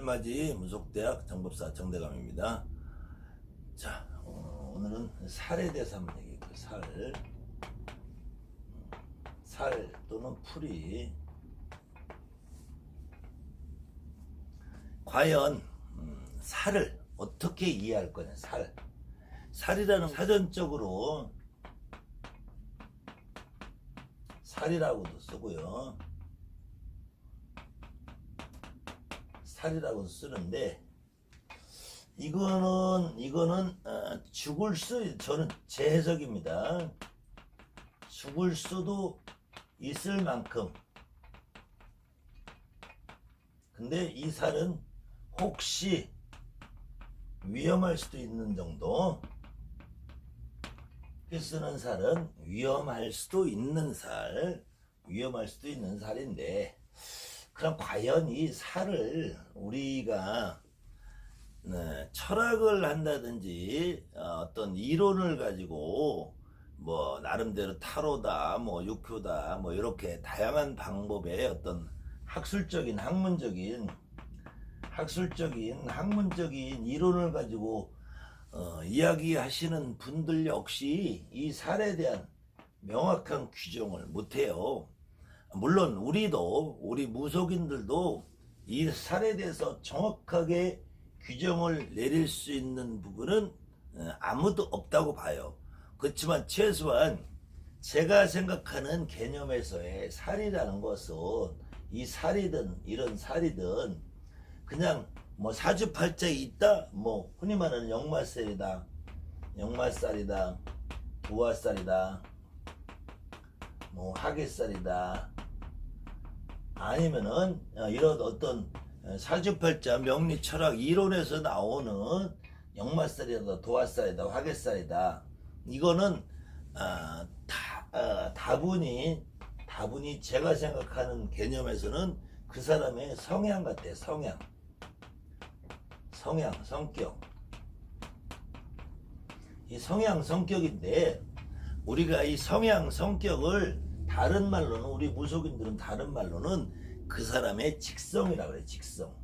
설맞이 무속대학 정법사 정대감입니다. 자, 오늘은 살에 대해서 한번 얘기해볼게요. 살 또는 풀이 과연 살을 어떻게 이해할 거냐. 살이라는 사전적으로 살이라고도 쓰고요, 살이라고도 쓰는데, 이거는 죽을 저는 제 해석입니다. 죽을 수도 있을 만큼. 근데 이 살은 혹시 위험할 수도 있는 정도. 쓰는 살은 위험할 수도 있는 살인데, 그럼 과연 이 살을 우리가 철학을 한다든지 어떤 이론을 가지고 뭐 나름대로 타로다, 뭐 육효다, 뭐 이렇게 다양한 방법의 어떤 학술적인 학문적인 이론을 가지고 이야기하시는 분들 역시 이 살에 대한 명확한 규정을 못해요. 물론 우리 무속인들도 이 살에 대해서 정확하게 규정을 내릴 수 있는 부분은 아무도 없다고 봐요. 그렇지만 최소한 제가 생각하는 개념에서의 살이라는 것은, 이 살이든 이런 살이든 그냥 뭐 사주팔자에 있다, 뭐 흔히 말하는 역마살이다, 도화살이다, 뭐 하계살이다, 아니면은 이런 어떤 사주팔자 명리 철학 이론에서 나오는 역마살이다, 도화살이다, 화계살이다, 이거는 다분히 제가 생각하는 개념에서는 그 사람의 성향 같아요. 성격. 이 성격인데, 우리가 이 성격을 다른 말로는, 우리 무속인들은 다른 말로는 그 사람의 직성이라고 그래요. 직성.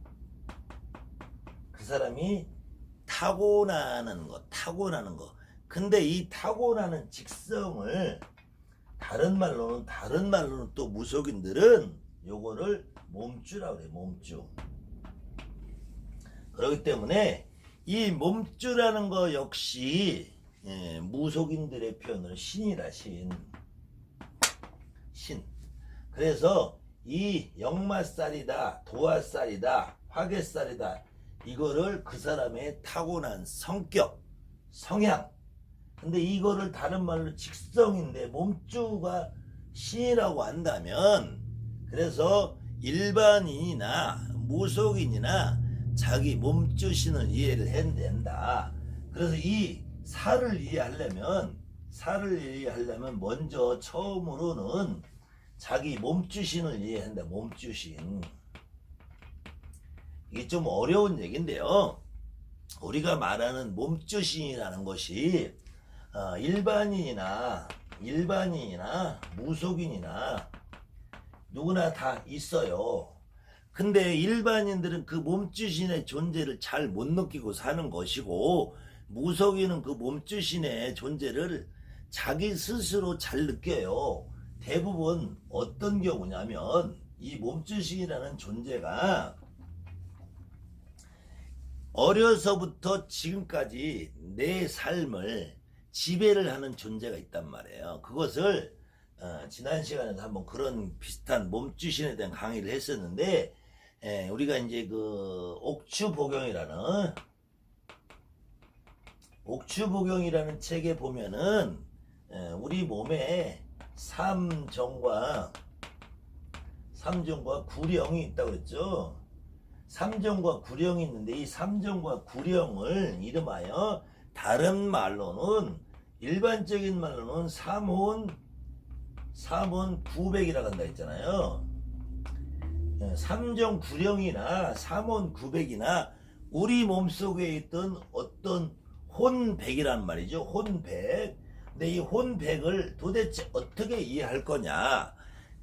그 사람이 타고나는 거. 근데 이 타고나는 직성을 다른 말로는 또 무속인들은 요거를 몸주라고 그래요. 몸주. 그렇기 때문에 이 몸주라는 거 역시 무속인들의 표현을 신이라, 신. 그래서 이 역마살이다, 도화살이다, 화계살이다, 이거를 그 사람의 타고난 성향. 근데 이거를 다른 말로 직성인데 몸주가 신이라고 한다면, 그래서 일반인이나 무속인이나 자기 몸주신을 이해를 해야 된다. 그래서 이 살을 이해하려면 먼저 처음으로는 자기 몸주신을 이해해야 한다. 몸주신. 이게 좀 어려운 얘기인데요, 우리가 말하는 몸주신이라는 것이 일반인이나 무속인이나 누구나 다 있어요. 근데 일반인들은 그 몸주신의 존재를 잘 못 느끼고 사는 것이고, 무속인은 그 몸주신의 존재를 자기 스스로 잘 느껴요. 대부분 어떤 경우냐면, 이 몸주신이라는 존재가 어려서부터 지금까지 내 삶을 지배를 하는 존재가 있단 말이에요. 그것을 지난 시간에도 한번 그런 비슷한 몸주신에 대한 강의를 했었는데, 우리가 이제 그 옥추보경이라는 책에 보면은 우리 몸에 삼정과 구령이 있다고 그랬죠. 삼정과 구령이 있는데, 이 삼정과 구령을 이름하여 다른 말로는, 일반적인 말로는 삼원구백이라고 한다 했잖아요. 삼정구령이나 삼원구백이나 우리 몸속에 있던 어떤 혼백이란 말이죠. 혼백. 근데 이 혼백을 도대체 어떻게 이해할 거냐.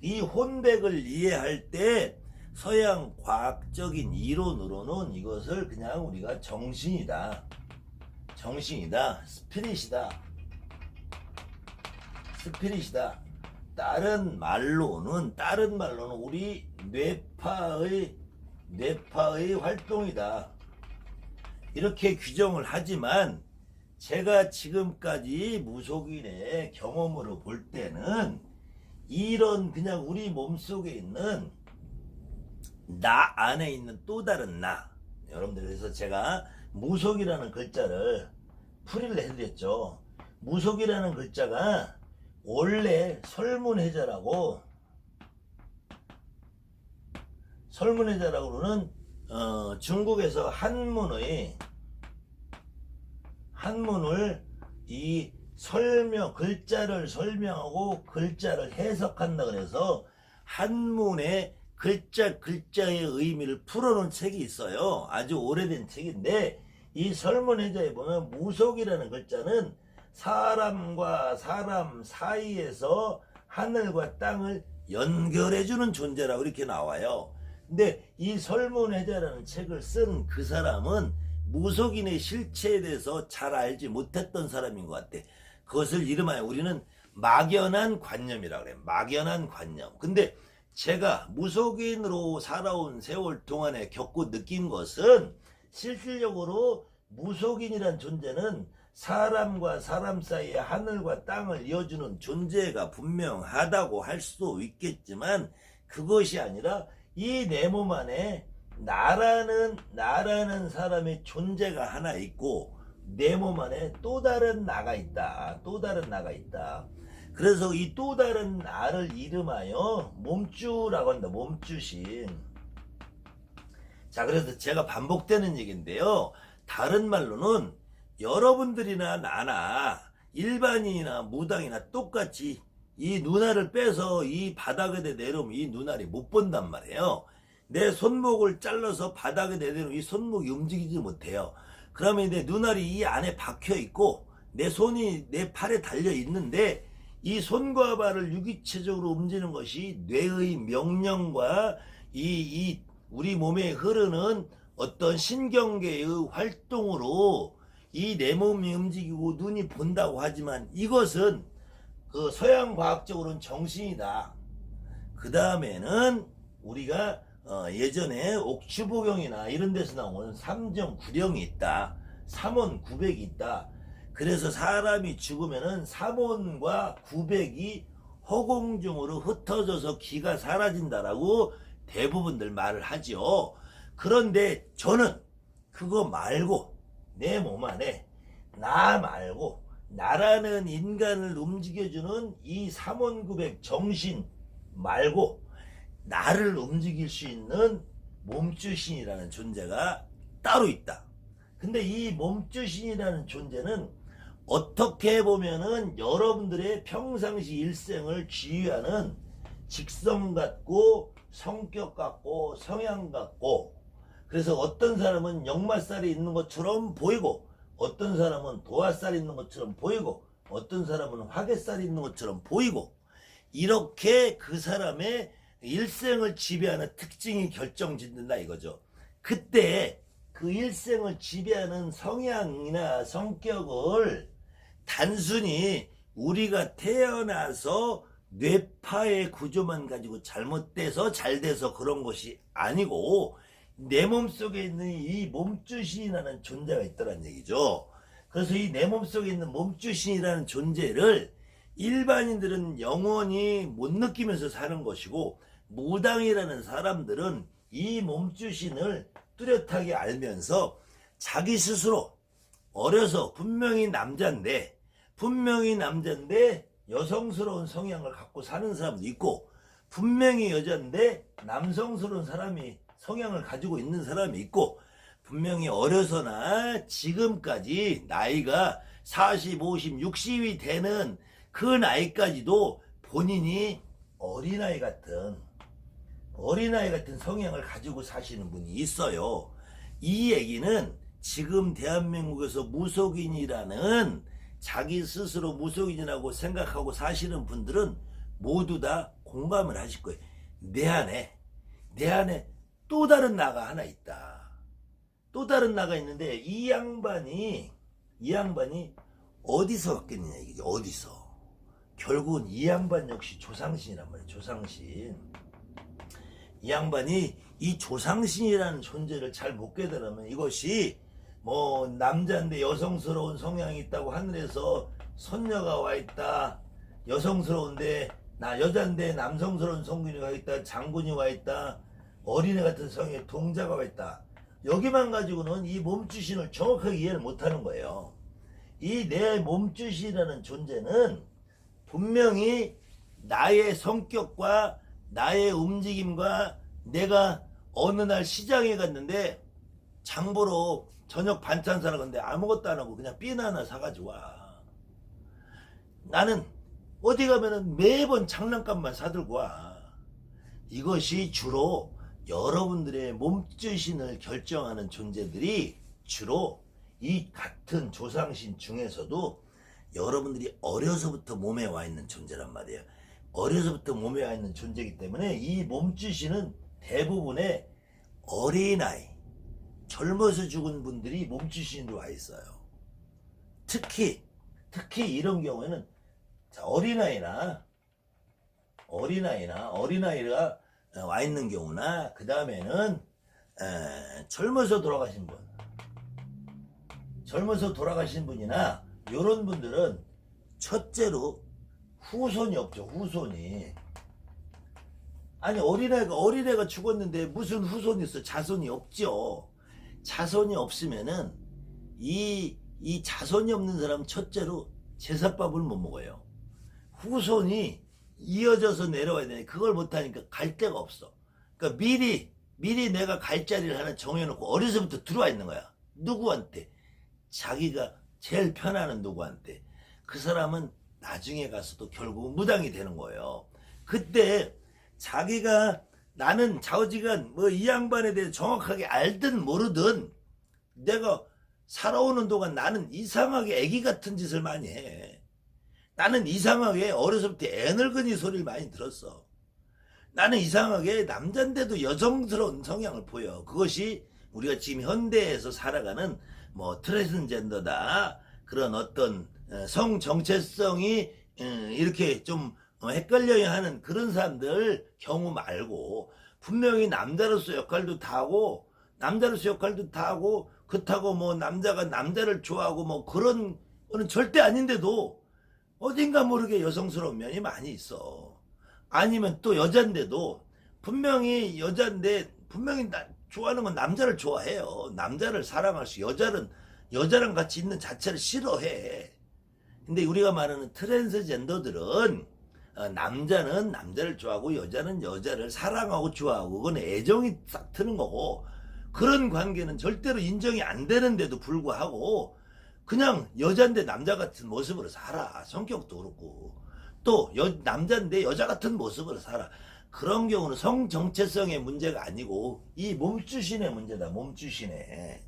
이 혼백을 이해할 때 서양 과학적인 이론으로는 이것을 그냥 우리가 정신이다, 스피릿이다. 다른 말로는 우리 뇌파의 활동이다, 이렇게 규정을 하지만, 제가 지금까지 무속인의 경험으로 볼 때는 이런 그냥 우리 몸속에 있는 나 안에 있는 또 다른 나, 여러분들, 그래서 제가 무속이라는 글자를 풀이를 해드렸죠. 무속이라는 글자가 원래 설문해자라고는 중국에서 한문을 이 글자를 설명하고 글자를 해석한다 그래서 한문의 글자의 의미를 풀어놓은 책이 있어요. 아주 오래된 책인데, 이 설문해자에 보면 무속이라는 글자는 사람과 사람 사이에서 하늘과 땅을 연결해주는 존재라고 이렇게 나와요. 근데 이 설문해자라는 책을 쓴 그 사람은 무속인의 실체에 대해서 잘 알지 못했던 사람인 것 같아. 그것을 이름하여 우리는 막연한 관념이라고 그래요. 막연한 관념. 근데 제가 무속인으로 살아온 세월 동안에 겪고 느낀 것은, 실질적으로 무속인이란 존재는 사람과 사람 사이에 하늘과 땅을 이어주는 존재가 분명하다고 할 수도 있겠지만, 그것이 아니라 이 내 몸 안에 나라는 사람의 존재가 하나 있고, 내 몸 안에 또 다른 나가 있다. 그래서 이 또 다른 나를 이름하여 몸주라고 한다. 몸주신. 자, 그래서 제가 반복되는 얘기인데요. 다른 말로는 여러분들이나 나나 일반인이나 무당이나 똑같이 이 눈알을 빼서 이 바닥에 내려오면 이 눈알이 못 본단 말이에요. 내 손목을 잘라서 바닥에 내려오면 이 손목이 움직이지 못해요. 그러면 내 눈알이 이 안에 박혀 있고 내 손이 내 팔에 달려 있는데, 이 손과 발을 유기체적으로 움직이는 것이 뇌의 명령과 이 우리 몸에 흐르는 어떤 신경계의 활동으로 이 내 몸이 움직이고 눈이 본다고 하지만, 이것은 그 서양 과학적으로는 정신이다. 그 다음에는 우리가 예전에 옥추보경이나 이런 데서 나오는 삼정구령이 있다. 삼원구백이 있다. 그래서 사람이 죽으면은 삼원과 구백이 허공중으로 흩어져서 기가 사라진다라고 대부분들 말을 하죠. 그런데 저는 그거 말고 내 몸 안에 나 말고 나라는 인간을 움직여주는 이 삼원구백 정신 말고 나를 움직일 수 있는 몸주신이라는 존재가 따로 있다. 근데 이 몸주신이라는 존재는 어떻게 보면은 여러분들의 평상시 일생을 지휘하는 직성 같고 성격 같고 성향 같고, 그래서 어떤 사람은 역마살이 있는 것처럼 보이고, 어떤 사람은 도화살이 있는 것처럼 보이고, 어떤 사람은 화개살이 있는 것처럼 보이고, 이렇게 그 사람의 일생을 지배하는 특징이 결정짓는다 이거죠. 그때 그 일생을 지배하는 성향이나 성격을 단순히 우리가 태어나서 뇌파의 구조만 가지고 잘못돼서 잘돼서 그런 것이 아니고, 내 몸속에 있는 이 몸주신이라는 존재가 있더란 얘기죠. 그래서 이 내 몸속에 있는 몸주신이라는 존재를 일반인들은 영원히 못 느끼면서 사는 것이고, 무당이라는 사람들은 이 몸주신을 뚜렷하게 알면서 자기 스스로 어려서 분명히 남자인데 여성스러운 성향을 갖고 사는 사람도 있고, 분명히 여자인데 남성스러운 사람이 성향을 가지고 있는 사람이 있고, 분명히 어려서나 지금까지 나이가 40, 50, 60이 되는 그 나이까지도 본인이 어린아이 같은 성향을 가지고 사시는 분이 있어요. 이 얘기는 지금 대한민국에서 무속인이라는, 자기 스스로 무속인이라고 생각하고 사시는 분들은 모두 다 공감을 하실 거예요. 내 안에 내 안에 또 다른 나가 하나 있다. 또 다른 나가 있는데 이 양반이 어디서 왔겠느냐 이게 어디서. 결국은 이 양반 역시 조상신이란 말이에요. 조상신. 이 양반이 이 조상신이라는 존재를 잘 못 깨달으면 이것이 뭐 남자인데 여성스러운 성향이 있다고 하늘에서 선녀가 와 있다. 여성스러운데 나 여자인데 남성스러운 성균이 와 있다. 장군이 와 있다. 어린애 같은 성의 동자가 와 있다. 여기만 가지고는 이 몸주신을 정확하게 이해를 못하는 거예요. 이 내 몸주신이라는 존재는 분명히 나의 성격과 나의 움직임과 내가 어느 날 시장에 갔는데 장보러 저녁 반찬 사러 갔는데 아무것도 안 하고 그냥 삐나 하나 사가지고 와. 나는 어디 가면은 매번 장난감만 사들고 와. 이것이 주로 여러분들의 몸주신을 결정하는 존재들이 주로 이 같은 조상신 중에서도 여러분들이 어려서부터 몸에 와 있는 존재란 말이에요. 어려서부터 몸에 와 있는 존재이기 때문에 이 몸주신은 대부분의 어린아이, 젊어서 죽은 분들이 몸주신으로 와 있어요. 특히 이런 경우에는 어린아이가 와 있는 경우나 그 다음에는 젊어서 돌아가신 분이나 이런 분들은 첫째로 후손이 없죠. 후손이. 아니 어린애가 죽었는데 무슨 후손이 있어. 자손이 없죠. 자손이 없으면은 이 자손이 없는 사람은 첫째로 제사밥을 못 먹어요. 후손이 이어져서 내려와야 되는데 그걸 못하니까 갈 데가 없어. 그러니까 미리 내가 갈 자리를 하나 정해놓고 어려서부터 들어와 있는 거야. 누구한테? 자기가 제일 편안한 누구한테. 그 사람은 나중에 가서도 결국 무당이 되는 거예요. 그때 자기가 나는 좌우지간 뭐 이 양반에 대해 정확하게 알든 모르든 내가 살아오는 동안 나는 이상하게 애기 같은 짓을 많이 해. 나는 이상하게 어려서부터 애늙은이 소리를 많이 들었어. 나는 이상하게 남잔데도 여성스러운 성향을 보여. 그것이 우리가 지금 현대에서 살아가는 뭐 트랜스젠더다. 그런 어떤 성 정체성이 이렇게 좀 헷갈려야 하는 그런 사람들 경우 말고 분명히 남자로서 역할도 다 하고 그렇다고 뭐 남자가 남자를 좋아하고 뭐 그런 거는 절대 아닌데도 어딘가 모르게 여성스러운 면이 많이 있어. 아니면 또 여잔데도 분명히 여잔데 분명히 좋아하는 건 남자를 좋아해요. 남자를 사랑할 수. 여자랑 같이 있는 자체를 싫어해. 근데 우리가 말하는 트랜스젠더들은 남자는 남자를 좋아하고 여자는 여자를 사랑하고 좋아하고 그건 애정이 싹 트는 거고 그런 관계는 절대로 인정이 안 되는데도 불구하고 그냥 여잔데 남자 같은 모습으로 살아. 성격도 그렇고 또 남자인데 여자 같은 모습으로 살아. 그런 경우는 성 정체성의 문제가 아니고 이 몸주신의 문제다. 몸주신의.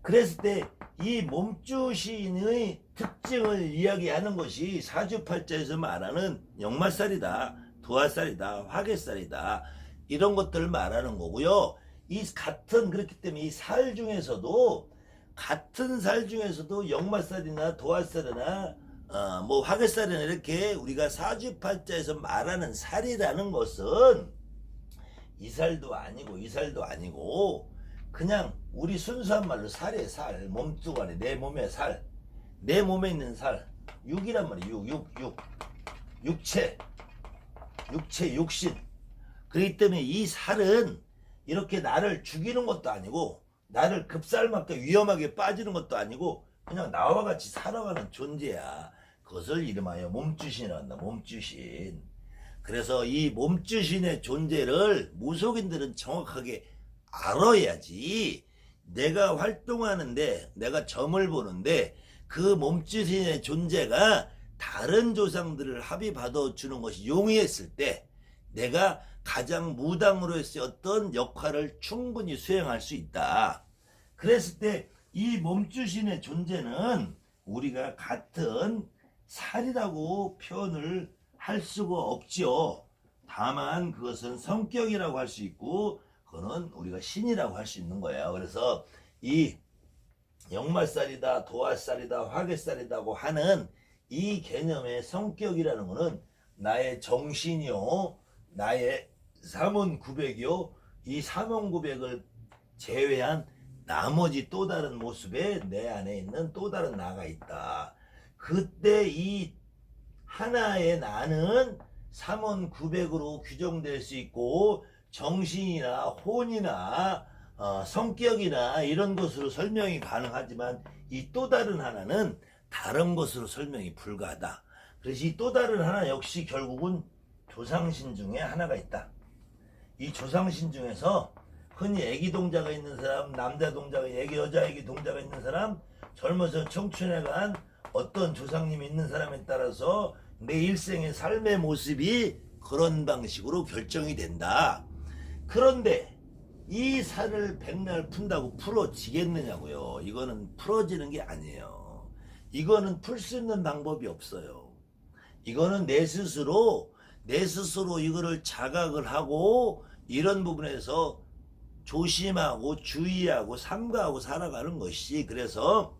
그랬을 때 이 몸주신의 특징을 이야기하는 것이 사주팔자에서 말하는 역말살이다, 도화살이다, 화개살이다 이런 것들을 말하는 거고요. 그렇기 때문에 이 살 중에서도 같은 살 중에서도 역말살이나 도화살이나 뭐 화개살이나 이렇게 우리가 사주팔자에서 말하는 살이라는 것은 이 살도 아니고 그냥 우리 순수한 말로 살의 살, 몸뚱아리, 내 몸의 살, 내 몸에 있는 살, 육이란 말이에요. 육체, 육신. 그렇기 때문에 이 살은 이렇게 나를 죽이는 것도 아니고 나를 급살맞게 위험하게 빠지는 것도 아니고 그냥 나와 같이 살아가는 존재야. 그것을 이름하여 몸주신이라고 한다. 몸주신. 그래서 이 몸주신의 존재를 무속인들은 정확하게 알아야지. 내가 활동하는데 내가 점을 보는데 그 몸주신의 존재가 다른 조상들을 합의 받아주는 것이 용이했을 때 내가 가장 무당으로서의 어떤 역할을 충분히 수행할 수 있다. 그랬을 때 이 몸주신의 존재는 우리가 같은 살이라고 표현을 할 수가 없지요. 다만 그것은 성격이라고 할 수 있고 그거는 우리가 신이라고 할 수 있는 거예요. 그래서 이 역말살이다, 도화살이다, 화개살이다고 하는 이 개념의 성격이라는 것은 나의 정신이요, 나의 삼원구백이요, 이 삼원구백을 제외한 나머지 또 다른 모습에 내 안에 있는 또 다른 나가 있다. 그때 이 하나의 나는 삼원구백으로 규정될 수 있고 정신이나 혼이나 성격이나 이런 것으로 설명이 가능하지만 이 또 다른 하나는 다른 것으로 설명이 불가하다. 그래서 이 또 다른 하나 역시 결국은 조상신 중에 하나가 있다. 이 조상신 중에서 흔히 애기 동자가 있는 사람, 남자 동자가, 여자 애기 동자가 있는 사람, 젊어서 청춘에 간 어떤 조상님이 있는 사람에 따라서 내 일생의 삶의 모습이 그런 방식으로 결정이 된다. 그런데 이 살을 백날 푼다고 풀어지겠느냐고요. 이거는 풀어지는 게 아니에요. 이거는 풀 수 있는 방법이 없어요. 이거는 내 스스로 이거를 자각을 하고 이런 부분에서 조심하고 주의하고 삼가하고 살아가는 것이, 그래서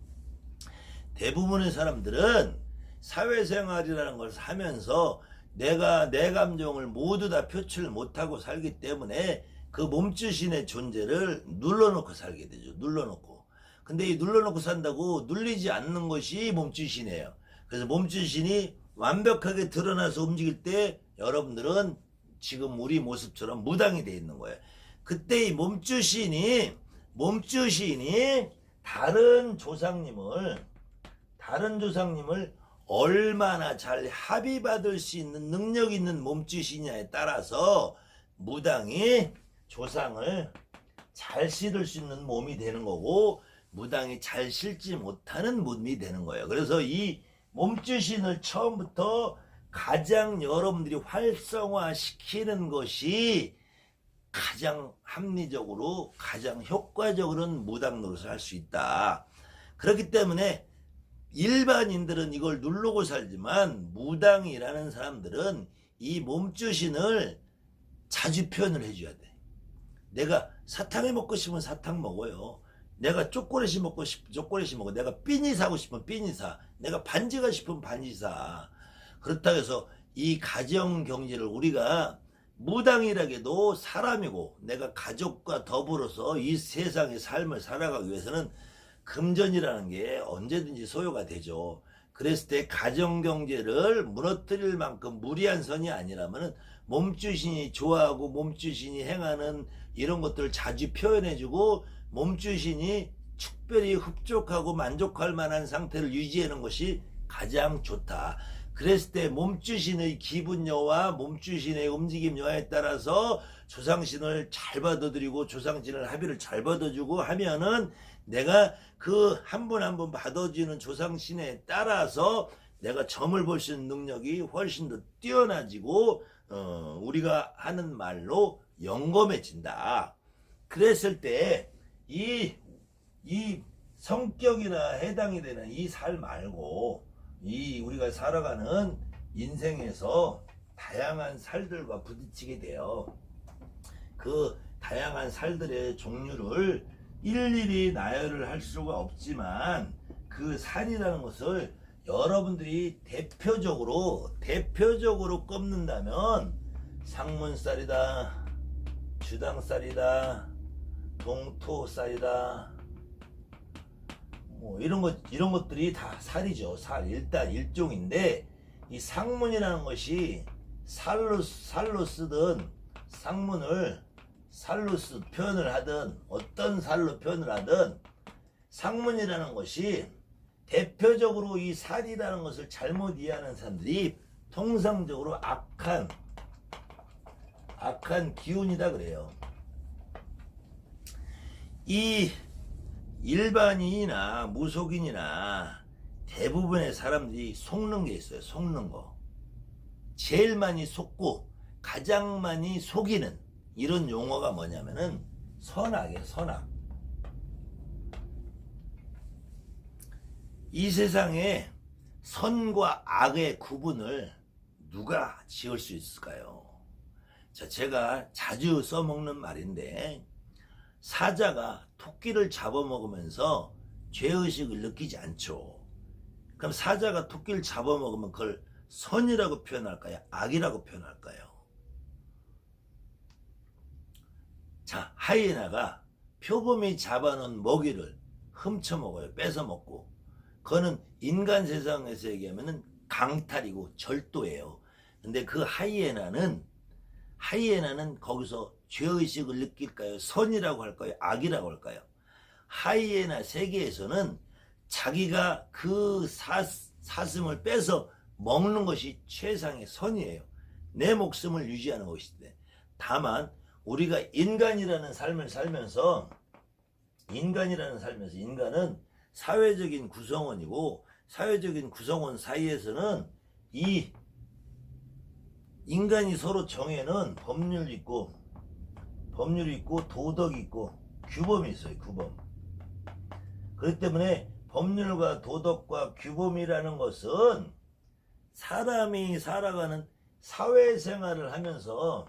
대부분의 사람들은 사회생활이라는 걸 하면서 내가 내 감정을 모두 다 표출을 못하고 살기 때문에 그 몸주신의 존재를 눌러놓고 살게 되죠. 눌러놓고. 근데 이 눌러놓고 산다고 눌리지 않는 것이 몸주신이에요. 그래서 몸주신이 완벽하게 드러나서 움직일 때 여러분들은 지금 우리 모습처럼 무당이 돼 있는 거예요. 그때 이 몸주신이 다른 조상님을 얼마나 잘 합의받을 수 있는 능력 있는 몸주신이냐에 따라서 무당이 조상을 잘 실을 수 있는 몸이 되는 거고 무당이 잘 실지 못하는 몸이 되는 거예요. 그래서 이 몸주신을 처음부터 가장 여러분들이 활성화시키는 것이 가장 합리적으로 가장 효과적으로는 무당 노릇을 할 수 있다. 그렇기 때문에 일반인들은 이걸 누르고 살지만 무당이라는 사람들은 이 몸주신을 자주 표현을 해줘야 돼. 내가 사탕이 먹고 싶으면 사탕 먹어요. 내가 초콜릿이 먹고 싶으면 초콜릿이 먹어. 내가 삐니 사고 싶으면 삐니 사. 내가 반지가 싶으면 반지 사. 그렇다고 해서 이 가정 경제를 우리가 무당이라게도 사람이고 내가 가족과 더불어서 이 세상의 삶을 살아가기 위해서는 금전이라는 게 언제든지 소요가 되죠. 그랬을 때 가정경제를 무너뜨릴 만큼 무리한 선이 아니라면 몸주신이 좋아하고 몸주신이 행하는 이런 것들을 자주 표현해주고 몸주신이 특별히 흡족하고 만족할 만한 상태를 유지하는 것이 가장 좋다. 그랬을 때 몸주신의 기분여와 몸주신의 움직임 여하에 따라서 조상신을 잘 받아들이고 조상신을 합의를 잘 받아주고 하면은 내가 그 한 분 한 분 받아주는 조상신에 따라서 내가 점을 볼 수 있는 능력이 훨씬 더 뛰어나지고 우리가 하는 말로 영검해진다. 그랬을 때 이 성격이나 해당이 되는 이 살 말고 이 우리가 살아가는 인생에서 다양한 살들과 부딪히게 돼요. 그 다양한 살들의 종류를 일일이 나열을 할 수가 없지만 그 살이라는 것을 여러분들이 대표적으로 꼽는다면 상문살이다, 주당살이다, 동토살이다, 뭐 이런 것들이 다 살이죠. 살 일단 일종인데 이 상문이라는 것이 살로 쓰든 상문을 살로 표현을 하든 어떤 살로 표현을 하든 상문이라는 것이 대표적으로 이 살이라는 것을 잘못 이해하는 사람들이 통상적으로 악한 기운이다 그래요. 이 일반인이나 무속인이나 대부분의 사람들이 속는 게 있어요. 속는 거. 제일 많이 속고 가장 많이 속이는 이런 용어가 뭐냐면은 선악이에요. 선악. 이 세상에 선과 악의 구분을 누가 지을 수 있을까요? 자, 제가 자주 써먹는 말인데, 사자가 토끼를 잡아먹으면서 죄의식을 느끼지 않죠. 그럼 사자가 토끼를 잡아먹으면 그걸 선이라고 표현할까요? 악이라고 표현할까요? 자, 하이에나가 표범이 잡아놓은 먹이를 훔쳐먹어요. 뺏어먹고. 그거는 인간 세상에서 얘기하면 강탈이고 절도예요. 근데 그 하이에나는 거기서 죄의식을 느낄까요? 선이라고 할까요? 악이라고 할까요? 하이에나 세계에서는 자기가 그 사슴을 뺏어 먹는 것이 최상의 선이에요. 내 목숨을 유지하는 것인데, 다만 우리가 인간이라는 삶을 살면서 인간은 사회적인 구성원이고, 사회적인 구성원 사이에서는 이 인간이 서로 정해놓은 법률이 있고 도덕이 있고 규범이 있어요. 규범. 그렇기 때문에 법률과 도덕과 규범이라는 것은 사람이 살아가는 사회생활을 하면서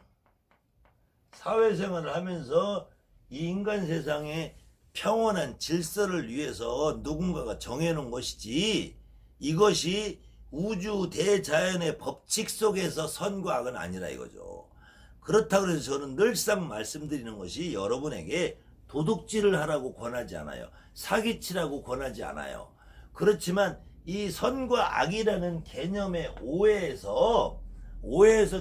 이 인간 세상의 평온한 질서를 위해서 누군가가 정해놓은 것이지, 이것이 우주 대자연의 법칙 속에서 선과 악은 아니라 이거죠. 그렇다고 해서 저는 늘상 말씀드리는 것이 여러분에게 도둑질을 하라고 권하지 않아요. 사기치라고 권하지 않아요. 그렇지만 이 선과 악이라는 개념의 오해에서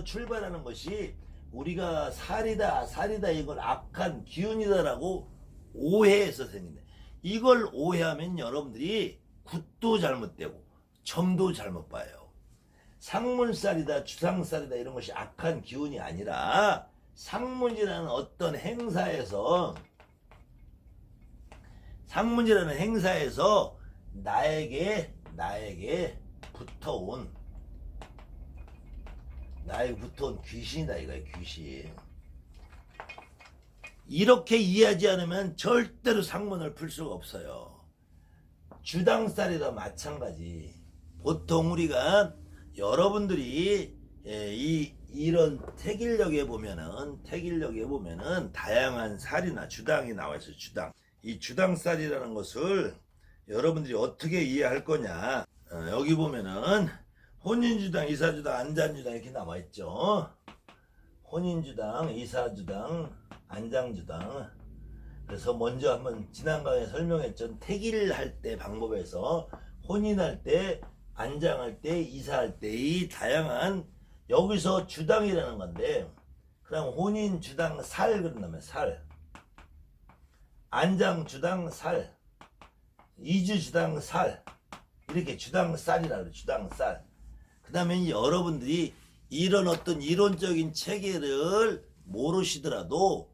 출발하는 것이, 우리가 살이다 이걸 악한 기운이다라고 오해해서 생긴다. 이걸 오해하면 여러분들이 굿도 잘못되고 점도 잘못 봐요. 상문살이다 주상살이다 이런 것이 악한 기운이 아니라, 상문이라는 어떤 행사에서 나에게 붙어온 귀신이다 이거예요. 귀신. 이렇게 이해하지 않으면 절대로 상문을 풀 수가 없어요. 주당살이라 마찬가지. 보통 우리가 여러분들이 이런 태길력에 보면은 다양한 살이나 주당이 나와 있어요. 주당. 이 주당살이라는 것을 여러분들이 어떻게 이해할 거냐? 여기 보면은 혼인주당, 이사주당, 안장주당 이렇게 나와 있죠. 혼인주당, 이사주당, 안장주당. 그래서 먼저 한번 지난 강의에 설명했죠. 태길할 때 방법에서 혼인할 때, 안장할 때, 이사할 때 이 다양한, 여기서 주당이라는 건데, 그럼 혼인 주당 살 그런다면 살, 안장 주당 살, 이주 주당 살, 이렇게 주당 쌀이라 그래. 주당 쌀. 그 다음에 여러분들이 이런 어떤 이론적인 체계를 모르시더라도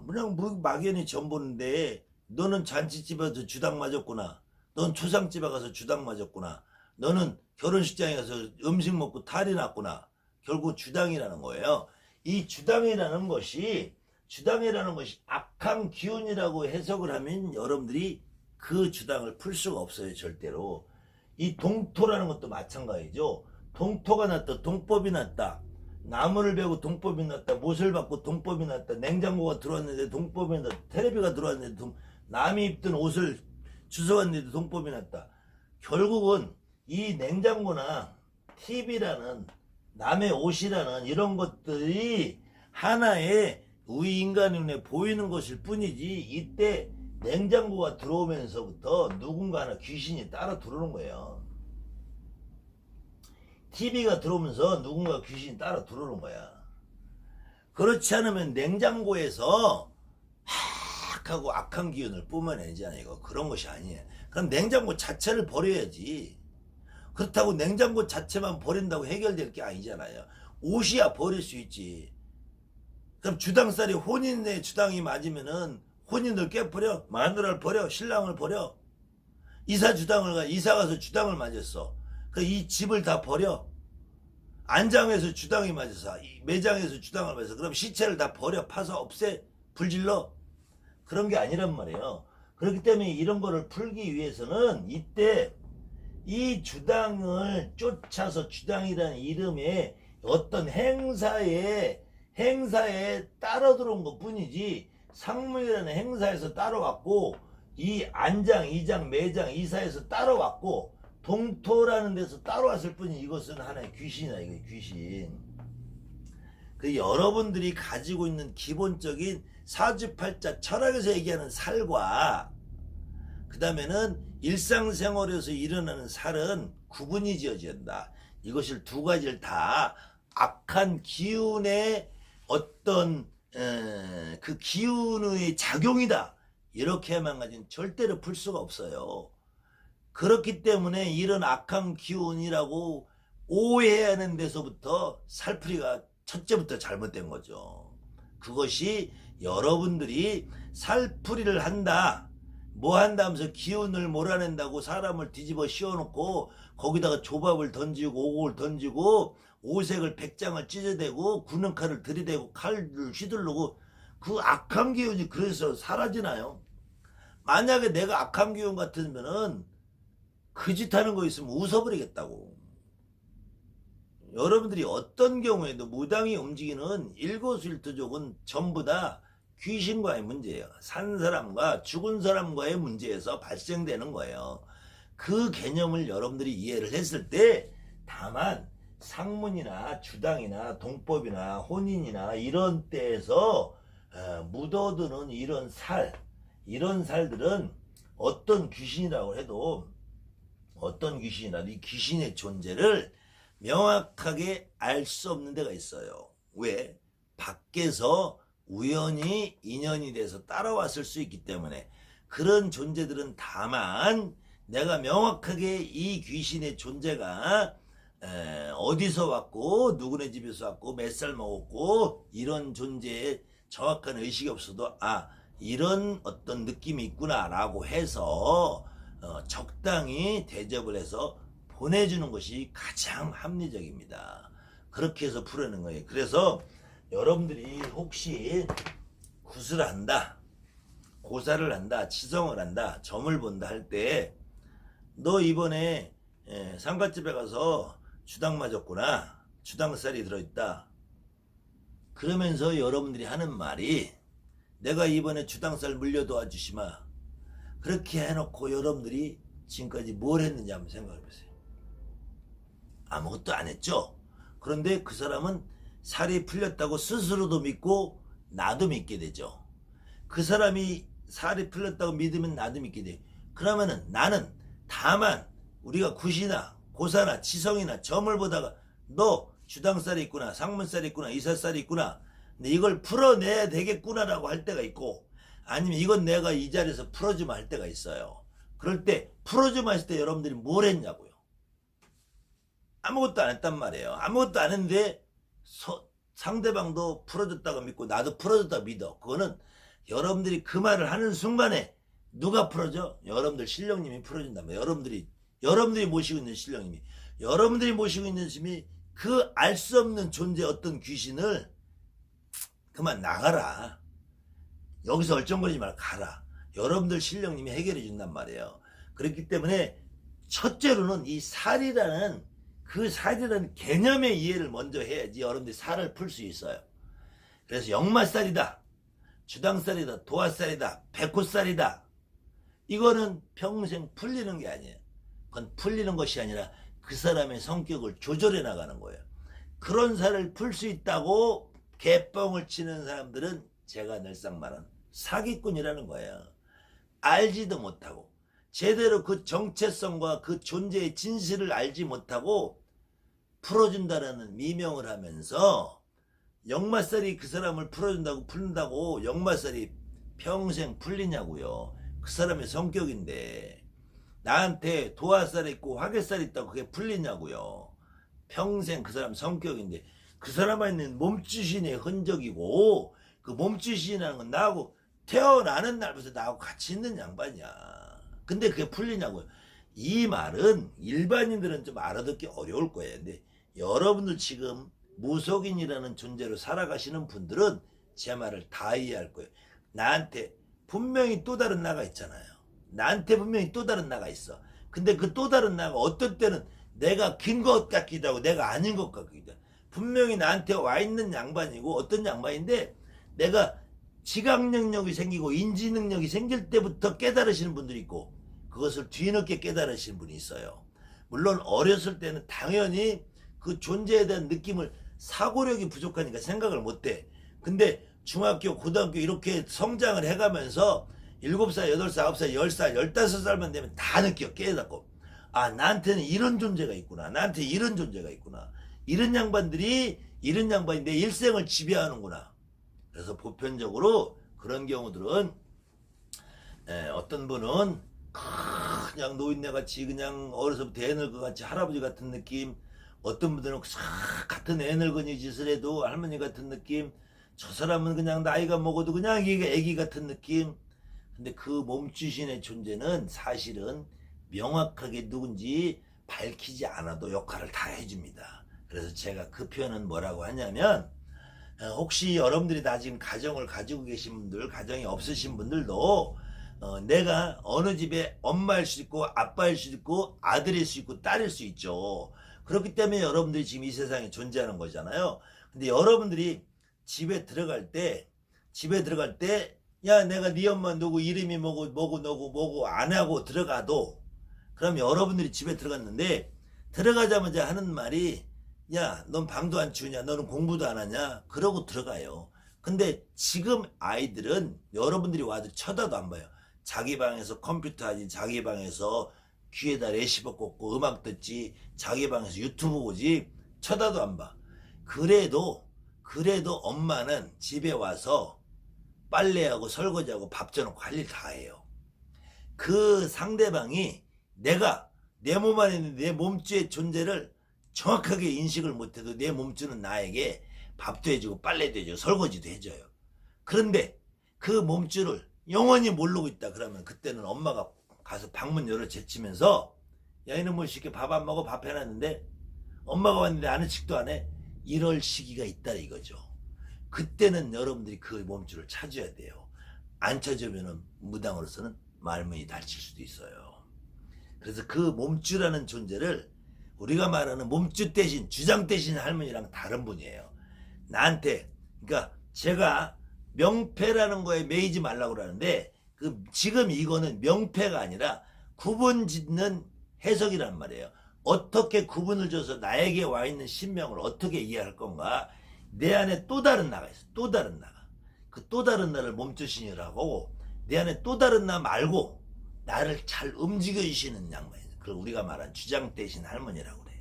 그냥 막연히 점 보는데, 너는 잔치집에서 주당 맞았구나, 넌 초상집에 가서 주당 맞았구나, 너는 결혼식장에 가서 음식 먹고 탈이 났구나. 결국 주당이라는 거예요. 이 주당이라는 것이 악한 기운이라고 해석을 하면 여러분들이 그 주당을 풀 수가 없어요. 절대로. 이 동토라는 것도 마찬가지죠. 동토가 났다, 동법이 났다, 나무를 베고 동법이 났다, 못을 받고 동법이 났다, 냉장고가 들어왔는데 동법이 났다, 테레비가 들어왔는데 남이 입던 옷을 주워왔는데 동법이 났다. 결국은 이 냉장고나 TV라는 남의 옷이라는 이런 것들이 하나의 우리 인간의 눈에 보이는 것일 뿐이지, 이때 냉장고가 들어오면서부터 누군가 하나 귀신이 따라 들어오는 거예요. TV가 들어오면서 누군가 귀신이 따라 들어오는 거야. 그렇지 않으면 냉장고에서 하고 악한 기운을 뿜어내잖아요. 이거 그런 것이 아니에요. 그럼 냉장고 자체를 버려야지. 그렇다고 냉장고 자체만 버린다고 해결될 게 아니잖아요. 옷이야 버릴 수 있지. 그럼 주당살이 혼인의 주당이 맞으면은 혼인을 깨버려, 마누라를 버려, 신랑을 버려. 이사 가서 주당을 맞았어. 그 이 집을 다 버려. 안장에서 주당이 맞아서, 매장에서 주당을 맞아서, 그럼 시체를 다 버려, 파서 없애, 불질러. 그런 게 아니란 말이에요. 그렇기 때문에 이런 거를 풀기 위해서는 이때 이 주당을 쫓아서, 주당이라는 이름의 어떤 행사에 행사에 따라 들어온 것 뿐이지 상문이라는 행사에서 따라왔고 이 안장, 이장, 매장, 이사에서 따라왔고 동토라는 데서 따라왔을 뿐이 이것은 하나의 귀신이야. 이게 귀신. 그 여러분들이 가지고 있는 기본적인 사주팔자 철학에서 얘기하는 살과 그 다음에는 일상생활에서 일어나는 살은 구분이 지어진다. 이것을 두 가지를 다 악한 기운의 어떤 그 기운의 작용이다. 이렇게만 가진 절대로 풀 수가 없어요. 그렇기 때문에 이런 악한 기운이라고 오해하는 데서부터 살풀이가 첫째부터 잘못된 거죠. 그것이 여러분들이 살풀이를 한다. 뭐 한다 하면서 기운을 몰아낸다고 사람을 뒤집어 씌워놓고 거기다가 조밥을 던지고 오곡을 던지고 오색을 백장을 찢어대고 구능칼을 들이대고 칼을 휘두르고 그 악한 기운이 그래서 사라지나요? 만약에 내가 악한 기운 같으면은 그 짓 하는 거 있으면 웃어버리겠다고. 여러분들이 어떤 경우에도 무당이 움직이는 일거수일투족은 전부 다 귀신과의 문제예요. 산 사람과 죽은 사람과의 문제에서 발생되는 거예요. 그 개념을 여러분들이 이해를 했을 때 다만 상문이나 주당이나 동법이나 혼인이나 이런 때에서 묻어두는 이런 살들은 어떤 귀신이라고 해도 어떤 귀신이라도 이 귀신의 존재를 명확하게 알 수 없는 데가 있어요. 왜? 밖에서 우연히 인연이 돼서 따라왔을 수 있기 때문에 그런 존재들은 다만 내가 명확하게 이 귀신의 존재가 어디서 왔고 누구네 집에서 왔고 몇 살 먹었고 이런 존재에 정확한 의식이 없어도 이런 어떤 느낌이 있구나 라고 해서 적당히 대접을 해서 보내주는 것이 가장 합리적입니다. 그렇게 해서 풀어내는 거예요. 그래서 여러분들이 혹시 구슬을 한다, 고사를 한다, 치성을 한다, 점을 본다 할 때 너 이번에 상갓집에 가서 주당 맞았구나, 주당살이 들어있다. 그러면서 여러분들이 하는 말이 내가 이번에 주당살 물려도와 주시마. 그렇게 해놓고 여러분들이 지금까지 뭘 했는지 한번 생각해 보세요. 아무것도 안 했죠. 그런데 그 사람은 살이 풀렸다고 스스로도 믿고 나도 믿게 되죠. 그 사람이 살이 풀렸다고 믿으면 나도 믿게 돼. 그러면은 나는 다만 우리가 굿이나 고사나 치성이나 점을 보다가 너 주당살이 있구나, 상문살이 있구나, 이삿살이 있구나, 근데 이걸 풀어내야 되겠구나라고 할 때가 있고, 아니면 이건 내가 이 자리에서 풀어주면 할 때가 있어요. 그럴 때 풀어주면 했을 때 여러분들이 뭘 했냐고요. 아무것도 안 했단 말이에요. 아무것도 안 했는데 상대방도 풀어줬다고 믿고 나도 풀어줬다고 믿어. 그거는 여러분들이 그 말을 하는 순간에 누가 풀어줘? 여러분들 신령님이 풀어준다면 여러분들이 모시고 있는 신령님이, 여러분들이 모시고 있는 신이 그 알 수 없는 존재 어떤 귀신을 그만 나가라. 여기서 얼쩡거리지 말고 가라. 여러분들 신령님이 해결해 준단 말이에요. 그렇기 때문에 첫째로는 이 살이라는 개념의 이해를 먼저 해야지 여러분들이 살을 풀 수 있어요. 그래서 역마살이다, 주당살이다, 도화살이다, 백호살이다, 이거는 평생 풀리는 게 아니에요. 그건 풀리는 것이 아니라 그 사람의 성격을 조절해 나가는 거예요. 그런 살을 풀 수 있다고 개뻥을 치는 사람들은 제가 늘상 말하는 사기꾼이라는 거예요. 알지도 못하고 제대로 그 정체성과 그 존재의 진실을 알지 못하고 풀어준다라는 미명을 하면서 역마살이 그 사람을 풀는다고 역마살이 평생 풀리냐고요. 그 사람의 성격인데 나한테 도화살 있고 화개살 있다고 그게 풀리냐고요. 평생 그 사람 성격인데 그 사람에 있는 몸주신의 흔적이고 그 몸주신이라는 건 나하고 태어나는 날부터 나하고 같이 있는 양반이야. 근데 그게 풀리냐고요. 이 말은 일반인들은 좀 알아듣기 어려울 거예요. 근데 여러분들 지금 무속인이라는 존재로 살아가시는 분들은 제 말을 다 이해할 거예요. 나한테 분명히 또 다른 나가 있잖아요. 나한테 분명히 또 다른 나가 있어. 근데 그 또 다른 나가 어떤 때는 내가 긴 것 같기도 하고 내가 아닌 것 같기도 하고 분명히 나한테 와 있는 양반이고 어떤 양반인데 내가 지각 능력이 생기고 인지 능력이 생길 때부터 깨달으시는 분들이 있고 그것을 뒤늦게 깨달으시는 분이 있어요. 물론 어렸을 때는 당연히 그 존재에 대한 느낌을 사고력이 부족하니까 생각을 못해. 근데 중학교, 고등학교 이렇게 성장을 해가면서 7살, 8살, 9살, 10살, 15살만 되면 다 느껴 깨닫고 아 나한테는 이런 존재가 있구나. 나한테 이런 존재가 있구나. 이런 양반들이 이런 양반이 내 일생을 지배하는구나. 그래서 보편적으로 그런 경우들은 어떤 분은 그냥 노인네같이 그냥 어려서부터 애늙은같이 할아버지 같은 느낌, 어떤 분들은 같은 애늙은이 짓을 해도 할머니 같은 느낌, 저 사람은 그냥 나이가 먹어도 그냥 애기 같은 느낌. 근데 그 몸주신의 존재는 사실은 명확하게 누군지 밝히지 않아도 역할을 다 해줍니다. 그래서 제가 그 표현은 뭐라고 하냐면 혹시 여러분들이 다 지금 가정을 가지고 계신 분들, 가정이 없으신 분들도 내가 어느 집에 엄마일 수 있고 아빠일 수 있고 아들일 수 있고 딸일 수 있죠. 그렇기 때문에 여러분들이 지금 이 세상에 존재하는 거잖아요. 근데 여러분들이 집에 들어갈 때 야 내가 네 엄마 누구 이름이 뭐고 안 하고 들어가도 그럼 여러분들이 집에 들어갔는데 들어가자마자 하는 말이 야 넌 방도 안 치우냐 너는 공부도 안 하냐 그러고 들어가요. 근데 지금 아이들은 여러분들이 와도 쳐다도 안 봐요. 자기 방에서 컴퓨터 하지, 자기 방에서 귀에다 레시버 꽂고 음악 듣지, 자기 방에서 유튜브 보지, 쳐다도 안 봐. 그래도 엄마는 집에 와서 빨래하고 설거지하고 밥 줘놓고 할 일 다 해요. 그 상대방이 내가 내 몸 안에 있는 내 몸주의 존재를 정확하게 인식을 못해도 내 몸주는 나에게 밥도 해주고 빨래도 해주고 설거지도 해줘요. 그런데 그 몸주를 영원히 모르고 있다 그러면 그때는 엄마가 가서 방문 열어 제치면서 야 이놈 뭐 시켜 밥 안 먹어 밥 해놨는데 엄마가 왔는데 아는 척도 안 해. 이럴 시기가 있다 이거죠. 그때는 여러분들이 그 몸주를 찾아야 돼요. 안 찾으면 무당으로서는 말문이 닫힐 수도 있어요. 그래서 그 몸주라는 존재를 우리가 말하는 몸주 대신 주장 대신 할머니랑 다른 분이에요. 나한테 그러니까 제가 명패라는 거에 매이지 말라고 그러는데 지금 이거는 명패가 아니라 구분 짓는 해석이란 말이에요. 어떻게 구분을 줘서 나에게 와 있는 신명을 어떻게 이해할 건가. 내 안에 또 다른 나가 있어. 또 다른 나가. 그 또 다른 나를 몸주신이라고 내 안에 또 다른 나 말고 나를 잘 움직여 주시는 양반이에요. 그걸 우리가 말한 주장 대신 할머니라고 그래.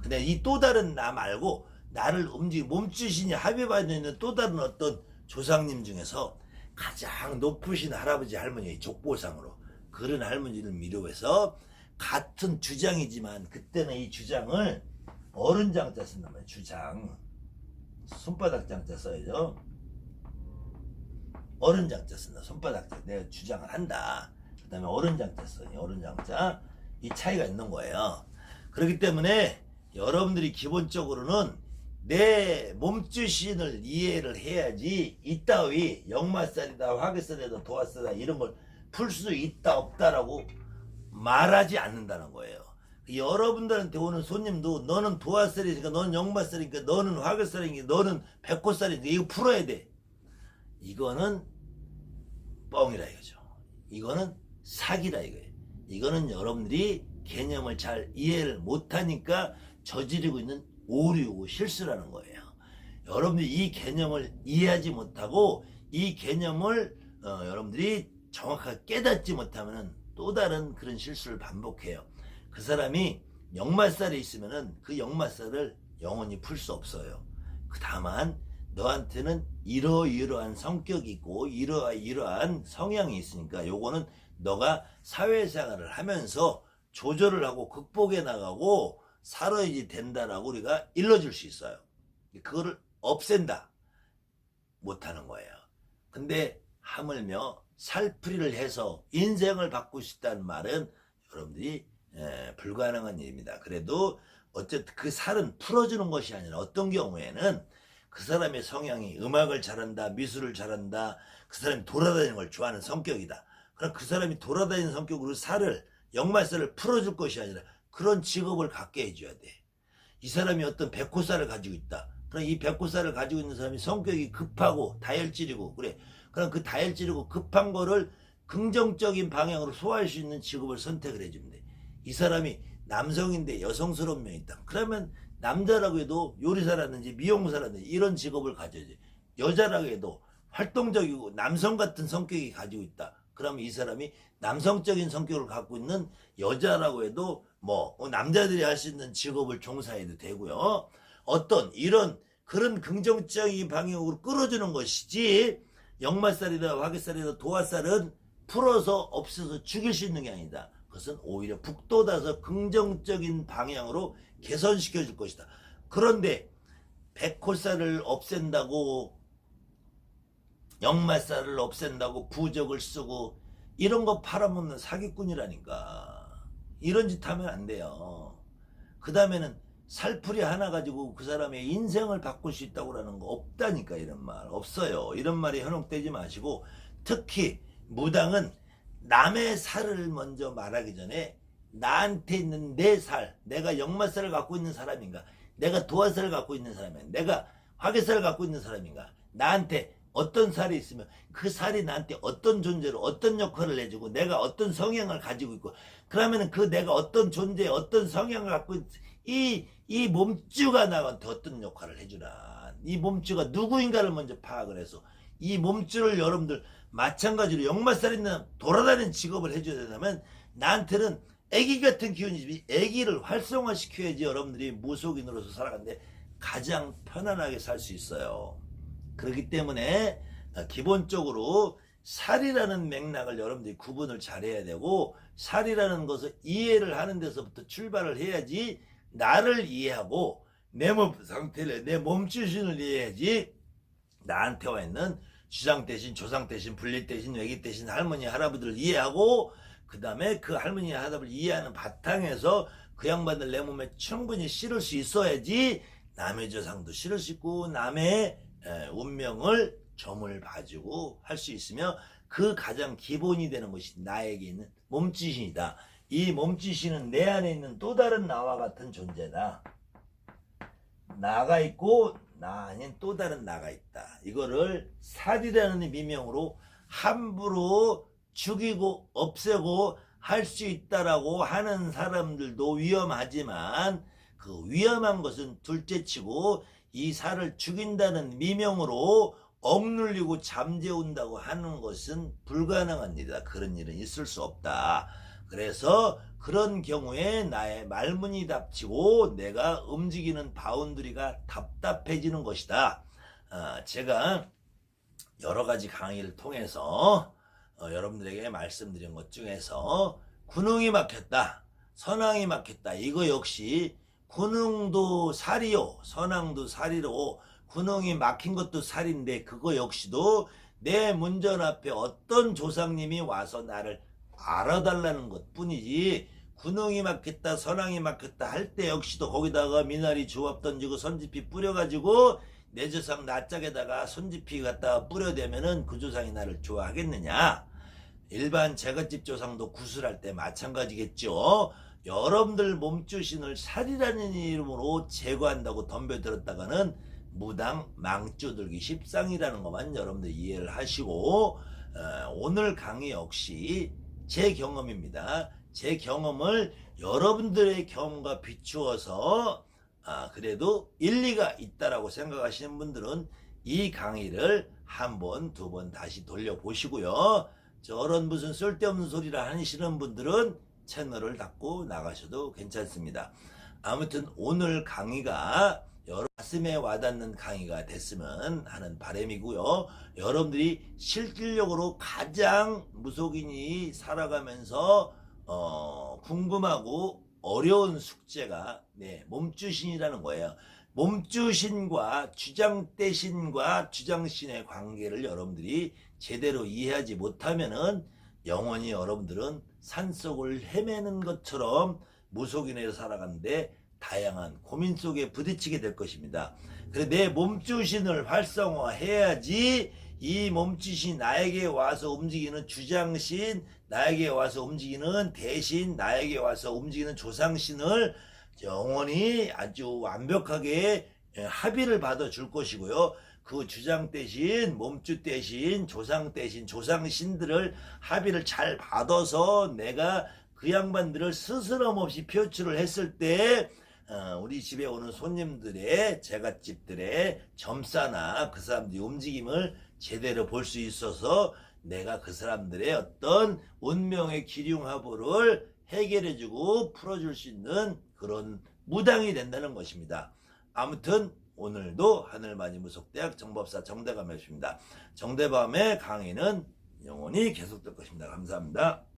근데 이 또 다른 나 말고 나를 몸주신이 합의받아 있는 또 다른 어떤 조상님 중에서 가장 높으신 할아버지 할머니의 족보상으로 그런 할머니를 미료해서 같은 주장이지만 그때는 이 주장을 어른장자 쓴단 말이에요. 주장 손바닥 장자 써야죠. 어른장자 쓴다. 손바닥 내가 주장을 한다. 그 다음에 어른장자 써요. 어른장자 이 차이가 있는 거예요. 그렇기 때문에 여러분들이 기본적으로는 내 몸주신을 이해를 해야지 이따위 역마살이다 화개살이다 도화살이다 이런 걸 풀 수 있다 없다라고 말하지 않는다는 거예요. 여러분들한테 오는 손님도 너는 도화살이니까 너는 역마살이니까 너는 화개살이니까 너는 백호살이니까 이거 풀어야 돼. 이거는 뻥이라 이거죠. 이거는 사기라 이거예요. 이거는 여러분들이 개념을 잘 이해를 못하니까 저지르고 있는 오류고 실수라는 거예요. 여러분들이 이 개념을 이해하지 못하고 이 개념을 여러분들이 정확하게 깨닫지 못하면 또 다른 그런 실수를 반복해요. 그 사람이 역마살이 있으면은 그 역마살을 영원히 풀 수 없어요. 다만 너한테는 이러이러한 성격이 있고 이러이러한 성향이 있으니까 요거는 너가 사회생활을 하면서 조절을 하고 극복해 나가고 살아야지 된다라고 우리가 일러줄 수 있어요. 그거를 없앤다 못하는 거예요. 근데 하물며 살풀이를 해서 인생을 바꾸고 싶다는 말은 여러분들이 불가능한 일입니다. 그래도 어쨌든 그 살은 풀어주는 것이 아니라 어떤 경우에는 그 사람의 성향이 음악을 잘한다, 미술을 잘한다, 그 사람이 돌아다니는 걸 좋아하는 성격이다. 그럼 그 사람이 돌아다니는 성격으로 살을 역마살을 풀어줄 것이 아니라 그런 직업을 갖게 해줘야 돼. 이 사람이 어떤 백호사를 가지고 있다. 그럼 이 백호사를 가지고 있는 사람이 성격이 급하고 다혈질이고 그래. 그럼 그 다혈질이고 급한 거를 긍정적인 방향으로 소화할 수 있는 직업을 선택을 해주면 돼. 이 사람이 남성인데 여성스러운 면이 있다. 그러면 남자라고 해도 요리사라든지 미용사라든지 이런 직업을 가져야지. 여자라고 해도 활동적이고 남성 같은 성격이 가지고 있다. 그러면 이 사람이 남성적인 성격을 갖고 있는 여자라고 해도 뭐 남자들이 할 수 있는 직업을 종사해도 되고요. 어떤 이런 그런 긍정적인 방향으로 끌어주는 것이지 역마살이다 화개살이다 도화살은 풀어서 없애서 죽일 수 있는 게 아니다. 그것은 오히려 북돋아서 긍정적인 방향으로 개선시켜 줄 것이다. 그런데 백호살을 없앤다고 역마살을 없앤다고 부적을 쓰고 이런 거 팔아먹는 사기꾼이라니까. 이런 짓 하면 안 돼요. 그 다음에는 살풀이 하나 가지고 그 사람의 인생을 바꿀 수 있다고 하는 거 없다니까. 이런 말 없어요. 이런 말이 현혹되지 마시고 특히 무당은 남의 살을 먼저 말하기 전에 나한테 있는 내 살, 내가 역마살을 갖고 있는 사람인가, 내가 도화살을 갖고 있는 사람인가, 내가 화개살을 갖고 있는 사람인가, 나한테 어떤 살이 있으면 그 살이 나한테 어떤 존재로 어떤 역할을 해주고 내가 어떤 성향을 가지고 있고 그러면은 그 내가 어떤 존재 어떤 성향을 갖고 이 몸주가 나한테 어떤 역할을 해주나, 이 몸주가 누구인가를 먼저 파악을 해서 이 몸주를 여러분들 마찬가지로 역마살 있는 돌아다니는 직업을 해줘야 된다면 나한테는 애기 같은 기운이지 애기를 활성화시켜야지 여러분들이 무속인으로서 살아가는데 가장 편안하게 살 수 있어요. 그렇기 때문에 기본적으로 살이라는 맥락을 여러분들이 구분을 잘해야 되고 살이라는 것을 이해를 하는 데서부터 출발을 해야지 나를 이해하고 내 몸 상태를 내 몸주신을 이해해야지 나한테 와 있는 주상 대신 조상 대신 분리 대신 외기 대신 할머니 할아버지를 이해하고 그 다음에 그 할머니 할아버지를 이해하는 바탕에서 그 양반들 내 몸에 충분히 실을 수 있어야지 남의 조상도 실을 수 있고 남의 운명을 점을 봐주고 할 수 있으며 그 가장 기본이 되는 것이 나에게 있는 몸짓이다. 이 몸짓이는 내 안에 있는 또 다른 나와 같은 존재다. 나가 있고 나 아닌 또 다른 나가 있다. 이거를 살이라는 미명으로 함부로 죽이고 없애고 할 수 있다라고 하는 사람들도 위험하지만 그 위험한 것은 둘째치고 이 살을 죽인다는 미명으로 억눌리고 잠재운다고 하는 것은 불가능한 일이다. 그런 일은 있을 수 없다. 그래서 그런 경우에 나의 말문이 닥치고 내가 움직이는 바운드리가 답답해지는 것이다. 제가 여러 가지 강의를 통해서 여러분들에게 말씀드린 것 중에서 군웅이 막혔다, 선왕이 막혔다. 이거 역시 군웅도 살이요, 선왕도 살이로 군웅이 막힌 것도 살인데 그거 역시도 내 문전 앞에 어떤 조상님이 와서 나를 알아달라는 것 뿐이지 군웅이 막혔다 선왕이 막혔다 할 때 역시도 거기다가 미나리 조합 던지고 선지피 뿌려가지고 내 조상 낯짝에다가 선지피 갖다가 뿌려대면은 그 조상이 나를 좋아하겠느냐. 일반 제갓집 조상도 구슬할 때 마찬가지겠죠. 여러분들 몸주신을 살이라는 이름으로 제거한다고 덤벼들었다가는 무당 망주들기 십상이라는 것만 여러분들 이해를 하시고 오늘 강의 역시 제 경험입니다. 제 경험을 여러분들의 경험과 비추어서 그래도 일리가 있다라고 생각하시는 분들은 이 강의를 한 번, 두 번 다시 돌려보시고요. 저런 무슨 쓸데없는 소리를 하시는 분들은 채널을 닫고 나가셔도 괜찮습니다. 아무튼 오늘 강의가 여러 가슴에 와닿는 강의가 됐으면 하는 바람이고요. 여러분들이 실질적으로 가장 무속인이 살아가면서 궁금하고 어려운 숙제가 몸주신이라는 거예요. 몸주신과 주장대신과 주장신의 관계를 여러분들이 제대로 이해하지 못하면은 영원히 여러분들은 산속을 헤매는 것처럼 무속인으로 살아가는데 다양한 고민 속에 부딪히게 될 것입니다. 그래서 내 몸주신을 활성화해야지 이 몸주신 나에게 와서 움직이는 주장신, 나에게 와서 움직이는 대신, 나에게 와서 움직이는 조상신을 영원히 아주 완벽하게 합의를 받아줄 것이고요. 그 주장 대신 몸주 대신 조상 대신 조상신들을 합의를 잘 받아서 내가 그 양반들을 스스럼 없이 표출을 했을 때 우리 집에 오는 손님들의 제갓집들의 점사나 그 사람들의 움직임을 제대로 볼 수 있어서 내가 그 사람들의 어떤 운명의 기륭화보를 해결해주고 풀어줄 수 있는 그런 무당이 된다는 것입니다. 아무튼 오늘도 하늘마니무속대학 정법사 정대감이었습니다. 정대감의 강의는 영원히 계속될 것입니다. 감사합니다.